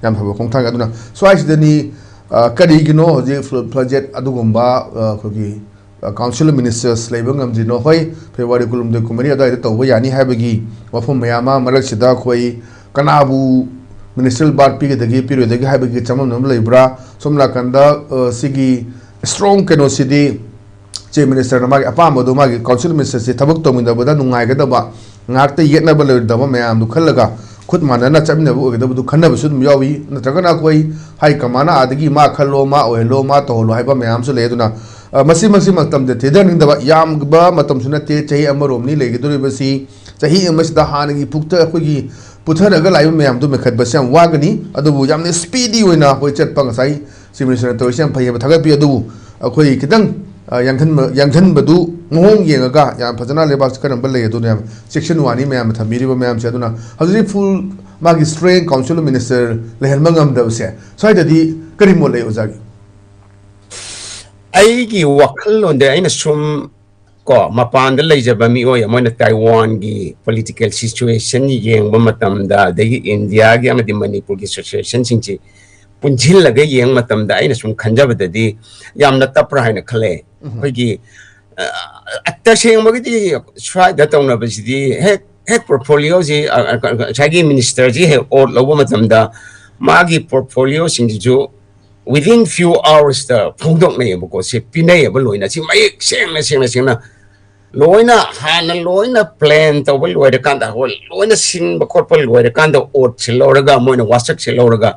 yam phaba khongthang aduna swai sidani karigino je project adugumba khogi council ministers laibang amjino hoi February kulum de kumari adai to yani habagi wafum mayama marak sida khoi kanabu ministerial bar pi de pi de habagi chamam nam laibra somla kanda sigi strong keno sidi che minister na magi apam do magi council minister se thabak to minda bada nungai ga daba ngakte yetna ba le daba mayam du khallaga khud manana chamna bu ga du khanna bu sudum yawi natragana koi hai kamana adagi ma khallo ma oelo ma to lo haiba mayam su le duna masi matam de thedaning daba yam ba matam suna te chahi amarom ni le giduri basi chahi amasda hanagi pukta khogi putharaga lai mayam du mekhat basam wagani adu yamne speedy oina hoi chat pang sai simulation to sem phai ba thaga pi adu khoi kitang yang badu ngong yengaga yam phajana lebak kan bal le duna section 1 ni mayam thamiri ba mayam se aduna hazri full magi strain council minister lehelmangam dawse sai dadi karimo le ozagi aigi wakhallon de aina sum ko mapan da leijaba mi oy amona Taiwan gi political situation yeng ba matam da dagi India gi amadi Manipur gi situation singchi punjil laga yeng matam da aina sum khanjaba dadi yamna tapra haina khale khogi atta seng magidi swai da tawna basidi hek portfolio ji chagi minister ji he or lobo matam da magi portfolio singju within few hours the phongdok nei ba ko se pinai ba loina si mai seng na loina han loina plan to ba loida kan da hol loina sin ba korpal loida kan da ot chiloraga moina wasak chiloraga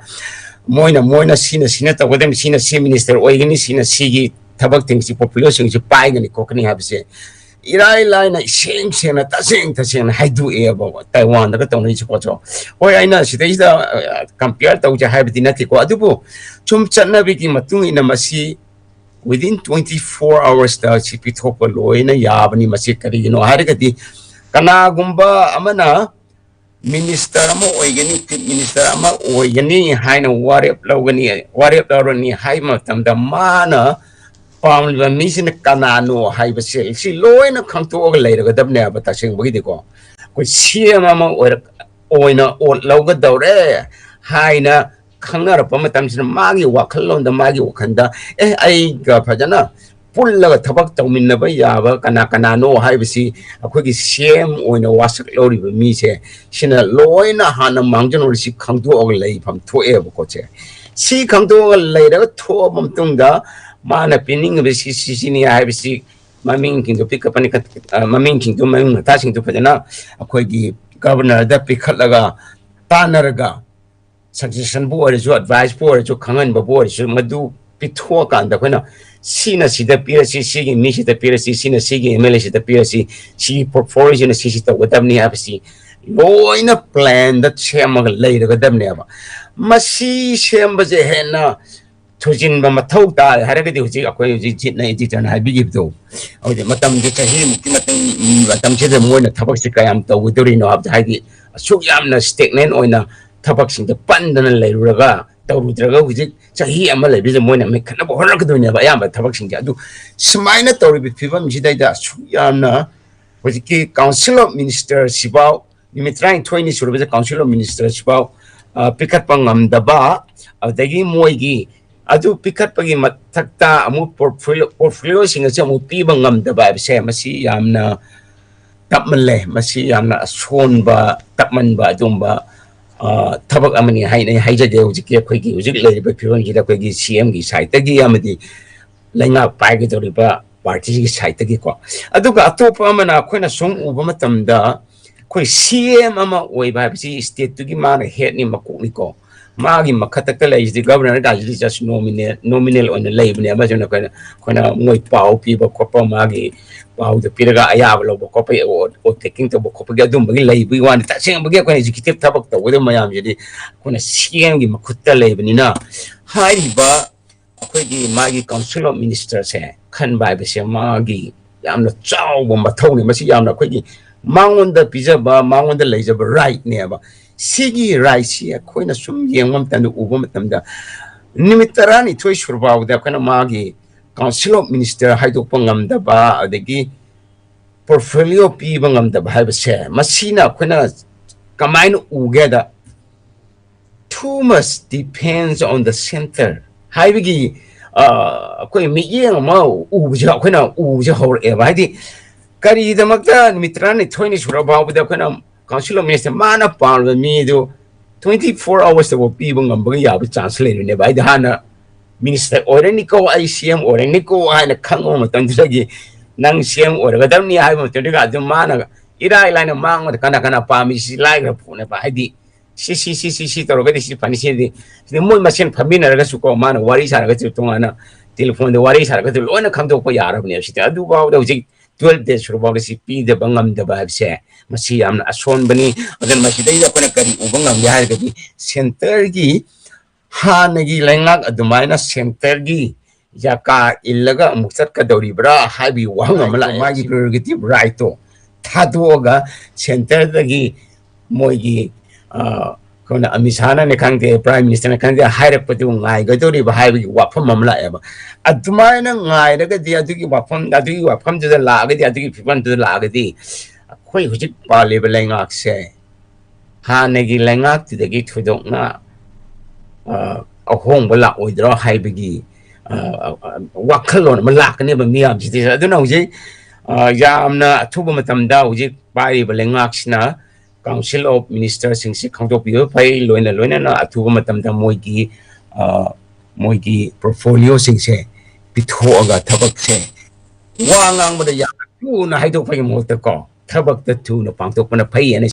moina sina ta wadam sina si minister oigini sina sigi thabak thing si population si pai gani kokni habse irai laina seng na ta seng haidu e ba Taiwan da tong ni ko cho oi aina sida compare ta uja habdi na ti ko adubu chum channa bi ki matung ina masi within 24 hours da si pithopa loina yabani masi kari no harigati kana gumba amana minister ama oigani minister ama oigani haina warep lawani hai matam da mana pamliba misina kanano haiba sel si loina khangto ga leiraga dabne aba ta sing bagi diko ko siama ma oina o lawga dawre haina khangara pamatam sin magi wakhallon da magi wakhanda ai ga phajana pullaga thabak tawminna ba yaba kanano haiba si akogi same oina wasak lori ba mi se sina loina hana mangjon si khangto ga lei pham thoe ba ko che si khangto ga leiraga tho bam tungda mana pinning besi sini ai besi maming king to pick up ani maming king to maming ta sing to pajana akoi gi governor da pick laga tanarga suggestion board jo advice board jo khangan ba board jo madu pitho kan da koina sina sida pirasi sigi mi sida pirasi sina sigi mla sida pirasi si portfolio na si ta wadamni absi loina plan that chema lai daga damne aba masi chemba je hena Tujin ba matau ta haragadi huji akoy huji jitna editor na bigib do ode matam je chahi mukti matam je moina thabak si kayam to widori no ab haidi asuk yamna stagnant oina thabak sing de pandana leiraga tawrudraga huji chahi ama lebi je moina me khana bo horak do ne ba yam thabak sing adu smaina tawri bi phibam jidai da asuk yamna huji ki council of minister sibau nimitrai 20 surbe council of minister sibau pikat pangam daba adagi moigi adu pikat pagi matakta amu portfolio singa se amu piba ngamdaba se masi yamna tapmanle masi yamna sonba tapmanba dumba thabak amani haina haijade hujiki akhoi hujik leiba phiron gi da khoi gi CM gi site gi amadi lainga pai gi doriba party gi site gi ko aduga atopa amana khoina song uba matamda khoi CM ama oiba bi state tu gi mana head ni makuni ko magi makhatak la is the governor da just nominal on the label ne amazon koina noi pau pi ba kopa magi pau de piraga ayab lo ba kopa o taking to ba kopa ga dum bagi label wan ta sing bagi koina executive tabak to wede mayam jadi koina CM gi makhutta label ni na hai ba akoi gi magi council of minister se khanba ba se magi yamna chaw ba mathau ni masi yamna koi gi mangon da pizza ba mangon da leja ba right ne ba Sigi Raisi, a coin of some young woman and woman. Nimitarani, Toy Surba, the Kanamagi, Council of Minister Haidopangam Daba, the Gi Portfolio Pibangam the Bible say, Masina, Quena, Kamino Ugeda too much depends on the center. Haibigi koi mi yeng ma uja koi uja hor eba haidi kari da magda mitrani thoini suraba da koi council of minister mana palwa mi do 24 hours wo pibo ngamba ya bu translate ne bai da hana minister already ko ICM already ko ana khango matan dagi nang CM already gadam ni hai matan daga adum mana ira ila na mang kana pami si lai ra phone ba haidi si toro ga si pani si de moi masen phamina ra su ko mana wari sara ga tu tongana telephone de wari sara ga tu ona kham do ko yara ne si adu ba da ji 12 days ro ba si pi de bangam da ba se masi amna asonbani adan masi dai da ko na kari ubangam ya ga di center gi hanagi lengak adumaina center gi yaka illaga muksat ka dori bra habi wanga mala magi prerogative right to thado center dagi moigi kona amisana ne kangde prime minister ne kangde hairap patu ngai ga dori ba habi wafam mamla eba adumaina ngai daga di adugi wafam de la ga di adugi pipan de la ga di khoi hujik pa le lengak se hanagi lengak ti dagi thudok na ahong bala oidra haibigi wakalon malak ne ba miyam si aduna uje yamna thuba matamda uje pai balengak sina council of ministers sing si khangdok bio pai loina na athuba matamda moigi portfolio sing se pithoga thabak se wangang bada ya tu na haidok pai mo ta ko thabak ta tu na pangtok na pai ane